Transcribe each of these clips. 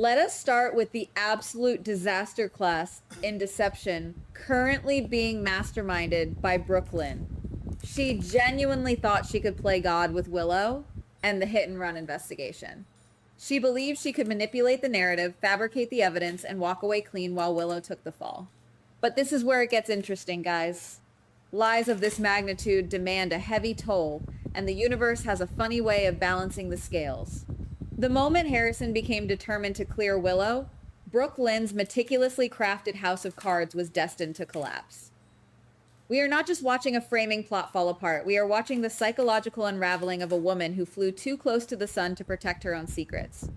Let us start with the absolute disaster class in deception currently being masterminded by Brooke Lynn. She genuinely thought she could play God with Willow and the hit and run investigation. She believed she could manipulate the narrative, fabricate the evidence, and walk away clean while Willow took the fall. But this is where it gets interesting, guys. Lies of this magnitude demand a heavy toll, and the universe has a funny way of balancing the scales. The moment Harrison became determined to clear Willow, Brooke Lynn's meticulously crafted house of cards was destined to collapse. We are not just watching a framing plot fall apart, we are watching the psychological unraveling of a woman who flew too close to the sun to protect her own secrets.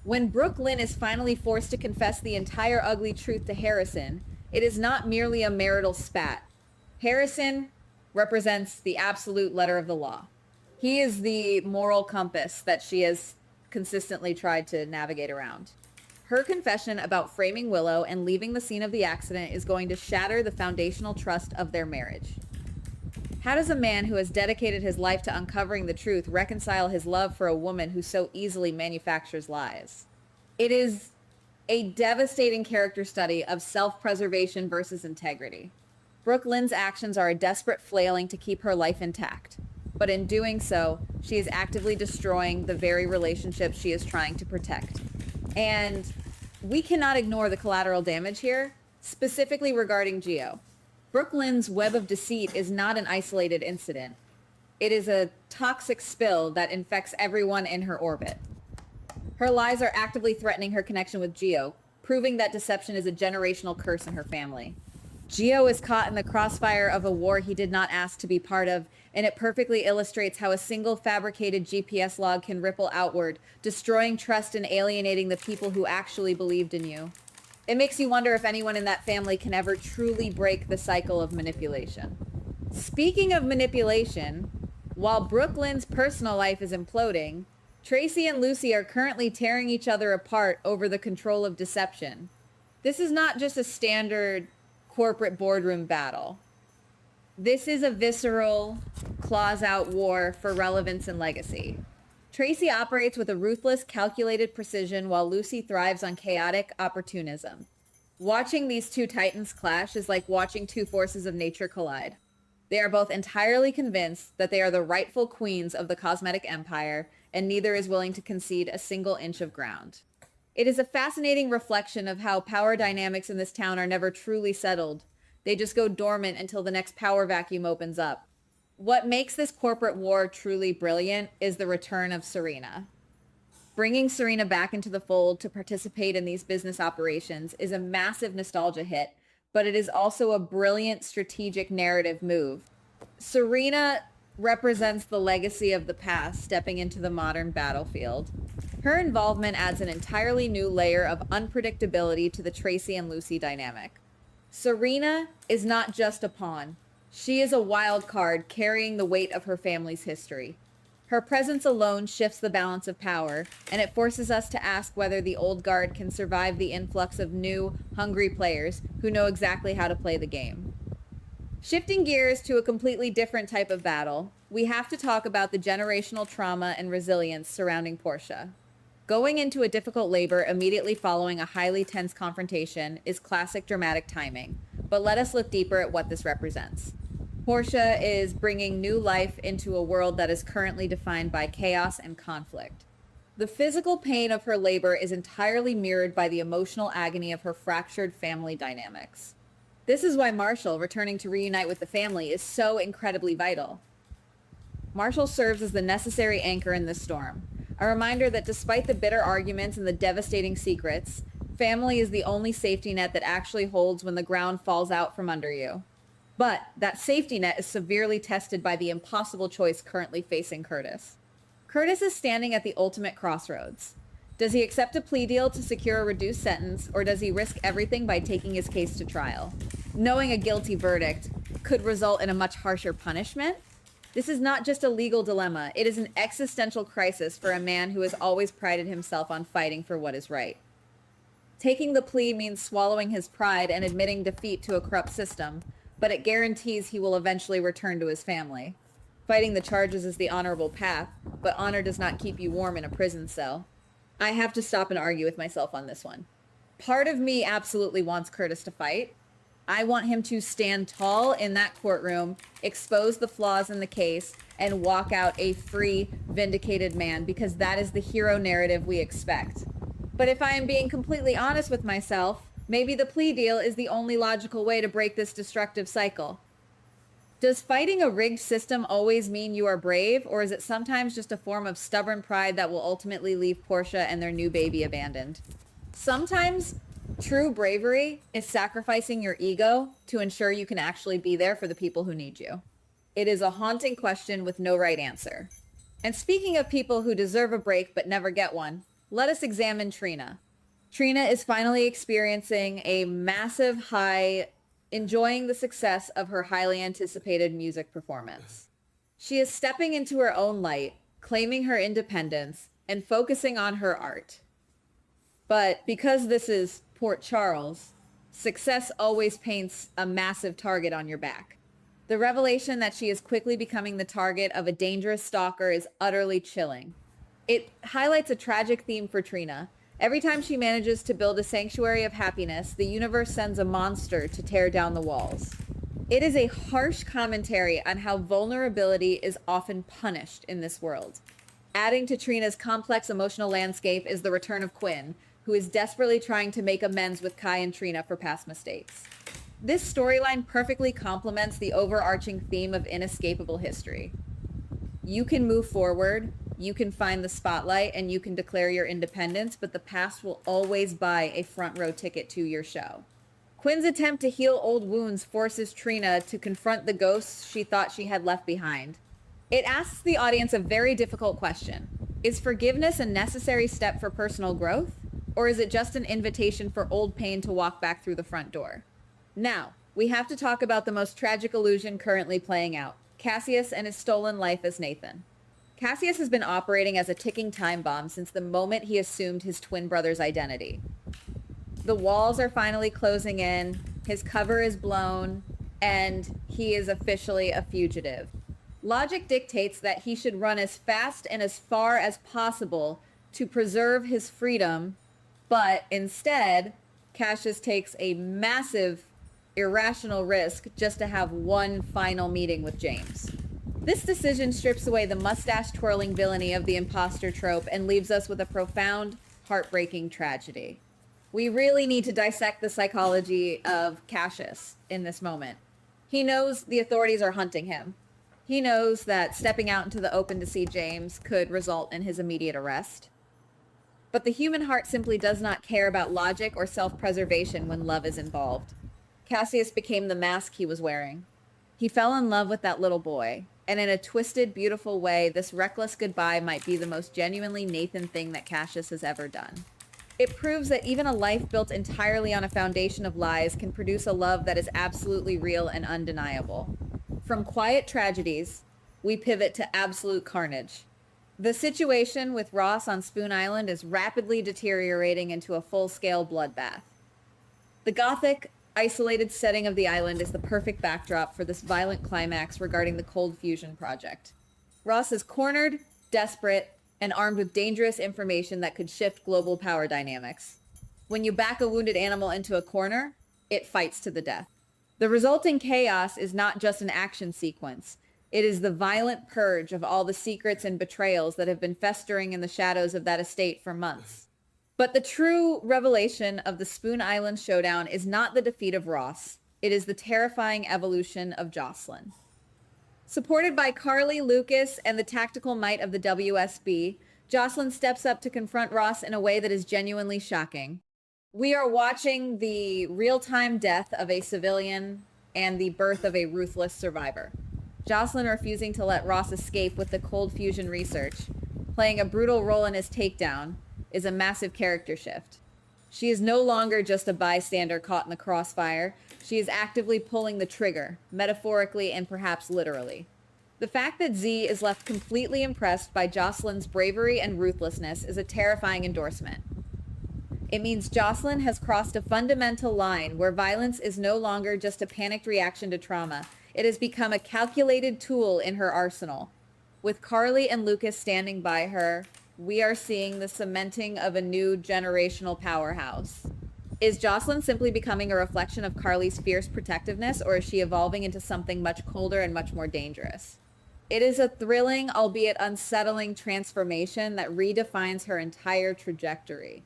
When Brooke Lynn is finally forced to confess the entire ugly truth to Harrison, it is not merely a marital spat. Harrison represents the absolute letter of the law. He is the moral compass that she has consistently tried to navigate around. Her confession about framing Willow and leaving the scene of the accident is going to shatter the foundational trust of their marriage. How does a man who has dedicated his life to uncovering the truth reconcile his love for a woman who so easily manufactures lies? It is a devastating character study of self-preservation versus integrity. Brooke Lynn's actions are a desperate flailing to keep her life intact. But in doing so, she is actively destroying the very relationship she is trying to protect. And we cannot ignore the collateral damage here, specifically regarding Geo. Brooke Lynn's web of deceit is not an isolated incident. It is a toxic spill that infects everyone in her orbit. Her lies are actively threatening her connection with Geo, proving that deception is a generational curse in her family. Geo is caught in the crossfire of a war he did not ask to be part of, and it perfectly illustrates how a single fabricated GPS log can ripple outward, destroying trust and alienating the people who actually believed in you. It makes you wonder if anyone in that family can ever truly break the cycle of manipulation. Speaking of manipulation, while Brooke Lynn's personal life is imploding, Tracy and Lucy are currently tearing each other apart over the control of deception. This is not just a standard corporate boardroom battle. This is a visceral, claws-out war for relevance and legacy. Tracy operates with a ruthless, calculated precision while Lucy thrives on chaotic opportunism. Watching these two titans clash is like watching two forces of nature collide. They are both entirely convinced that they are the rightful queens of the cosmetic empire, and neither is willing to concede a single inch of ground. It is a fascinating reflection of how power dynamics in this town are never truly settled. They just go dormant until the next power vacuum opens up. What makes this corporate war truly brilliant is the return of Serena. Bringing Serena back into the fold to participate in these business operations is a massive nostalgia hit, but it is also a brilliant strategic narrative move. Serena represents the legacy of the past stepping into the modern battlefield. Her involvement adds an entirely new layer of unpredictability to the Tracy and Lucy dynamic. Serena is not just a pawn. She is a wild card carrying the weight of her family's history. Her presence alone shifts the balance of power, and it forces us to ask whether the old guard can survive the influx of new, hungry players who know exactly how to play the game. Shifting gears to a completely different type of battle, we have to talk about the generational trauma and resilience surrounding Portia. Going into a difficult labor immediately following a highly tense confrontation is classic dramatic timing, but let us look deeper at what this represents. Portia is bringing new life into a world that is currently defined by chaos and conflict. The physical pain of her labor is entirely mirrored by the emotional agony of her fractured family dynamics. This is why Marshall, returning to reunite with the family, is so incredibly vital. Marshall serves as the necessary anchor in this storm, a reminder that despite the bitter arguments and the devastating secrets, family is the only safety net that actually holds when the ground falls out from under you. But that safety net is severely tested by the impossible choice currently facing Curtis. Curtis is standing at the ultimate crossroads. Does he accept a plea deal to secure a reduced sentence, or does he risk everything by taking his case to trial? Knowing a guilty verdict could result in a much harsher punishment. This is not just a legal dilemma, it is an existential crisis for a man who has always prided himself on fighting for what is right. Taking the plea means swallowing his pride and admitting defeat to a corrupt system, but it guarantees he will eventually return to his family. Fighting the charges is the honorable path, but honor does not keep you warm in a prison cell. I have to stop and argue with myself on this one. Part of me absolutely wants Curtis to fight. I want him to stand tall in that courtroom, expose the flaws in the case, and walk out a free, vindicated man, because that is the hero narrative we expect. But if I am being completely honest with myself, maybe the plea deal is the only logical way to break this destructive cycle. Does fighting a rigged system always mean you are brave, or is it sometimes just a form of stubborn pride that will ultimately leave Portia and their new baby abandoned? Sometimes true bravery is sacrificing your ego to ensure you can actually be there for the people who need you. It is a haunting question with no right answer. And speaking of people who deserve a break but never get one, let us examine Trina. Trina is finally experiencing a massive high, enjoying the success of her highly anticipated music performance. She is stepping into her own light, claiming her independence, and focusing on her art. But because this is Port Charles, success always paints a massive target on your back. The revelation that she is quickly becoming the target of a dangerous stalker is utterly chilling. It highlights a tragic theme for Trina. Every time she manages to build a sanctuary of happiness, the universe sends a monster to tear down the walls. It is a harsh commentary on how vulnerability is often punished in this world. Adding to Trina's complex emotional landscape is the return of Quinn, who is desperately trying to make amends with Kai and Trina for past mistakes. This storyline perfectly complements the overarching theme of inescapable history. You can move forward, you can find the spotlight, and you can declare your independence, but the past will always buy a front row ticket to your show. Quinn's attempt to heal old wounds forces Trina to confront the ghosts she thought she had left behind. It asks the audience a very difficult question. Is forgiveness a necessary step for personal growth? Or is it just an invitation for old pain to walk back through the front door? Now, we have to talk about the most tragic illusion currently playing out, Cassius and his stolen life as Nathan. Cassius has been operating as a ticking time bomb since the moment he assumed his twin brother's identity. The walls are finally closing in, his cover is blown, and he is officially a fugitive. Logic dictates that he should run as fast and as far as possible to preserve his freedom, but instead, Cassius takes a massive, irrational risk just to have one final meeting with James. This decision strips away the mustache-twirling villainy of the imposter trope and leaves us with a profound, heartbreaking tragedy. We really need to dissect the psychology of Cassius in this moment. He knows the authorities are hunting him. He knows that stepping out into the open to see James could result in his immediate arrest. But the human heart simply does not care about logic or self-preservation when love is involved. Cassius became the mask he was wearing. He fell in love with that little boy, and in a twisted, beautiful way, this reckless goodbye might be the most genuinely Nathan thing that Cassius has ever done. It proves that even a life built entirely on a foundation of lies can produce a love that is absolutely real and undeniable. From quiet tragedies, we pivot to absolute carnage. The situation with Ross on Spoon Island is rapidly deteriorating into a full-scale bloodbath. The gothic, isolated setting of the island is the perfect backdrop for this violent climax regarding the Cold Fusion project. Ross is cornered, desperate, and armed with dangerous information that could shift global power dynamics. When you back a wounded animal into a corner, it fights to the death. The resulting chaos is not just an action sequence. It is the violent purge of all the secrets and betrayals that have been festering in the shadows of that estate for months. But the true revelation of the Spoon Island showdown is not the defeat of Ross. It is the terrifying evolution of Jocelyn. Supported by Carly, Lucas, and the tactical might of the WSB, Jocelyn steps up to confront Ross in a way that is genuinely shocking. We are watching the real-time death of a civilian and the birth of a ruthless survivor. Jocelyn refusing to let Ross escape with the Cold Fusion research, playing a brutal role in his takedown, is a massive character shift. She is no longer just a bystander caught in the crossfire. She is actively pulling the trigger, metaphorically and perhaps literally. The fact that Z is left completely impressed by Jocelyn's bravery and ruthlessness is a terrifying endorsement. It means Jocelyn has crossed a fundamental line where violence is no longer just a panicked reaction to trauma. It has become a calculated tool in her arsenal. With Carly and Lucas standing by her, we are seeing the cementing of a new generational powerhouse. Is Jocelyn simply becoming a reflection of Carly's fierce protectiveness, or is she evolving into something much colder and much more dangerous? It is a thrilling, albeit unsettling, transformation that redefines her entire trajectory.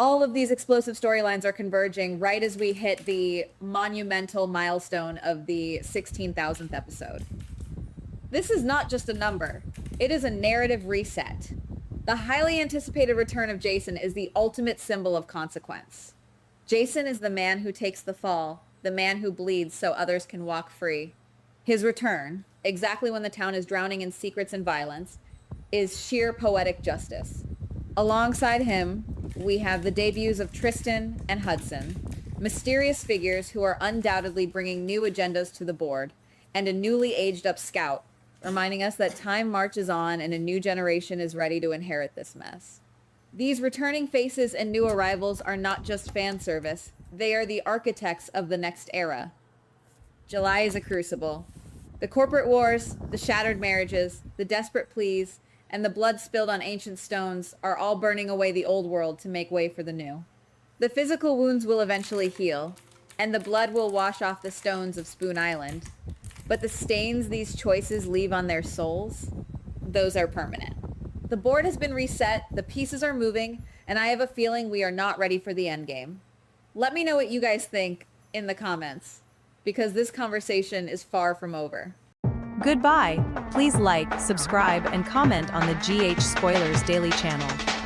All of these explosive storylines are converging right as we hit the monumental milestone of the 16,000th episode. This is not just a number, it is a narrative reset. The highly anticipated return of Jason is the ultimate symbol of consequence. Jason is the man who takes the fall, the man who bleeds so others can walk free. His return, exactly when the town is drowning in secrets and violence, is sheer poetic justice. Alongside him, we have the debuts of Tristan and Hudson, mysterious figures who are undoubtedly bringing new agendas to the board, and a newly aged up Scout, reminding us that time marches on and a new generation is ready to inherit this mess. These returning faces and new arrivals are not just fan service, they are the architects of the next era. July is a crucible. The corporate wars, the shattered marriages, the desperate pleas, and the blood spilled on ancient stones are all burning away the old world to make way for the new. The physical wounds will eventually heal, and the blood will wash off the stones of Spoon Island. But the stains these choices leave on their souls, those are permanent. The board has been reset, the pieces are moving, and I have a feeling we are not ready for the endgame. Let me know what you guys think in the comments, because this conversation is far from over. Goodbye. Please like, subscribe, and comment on the GH Spoilers Daily channel.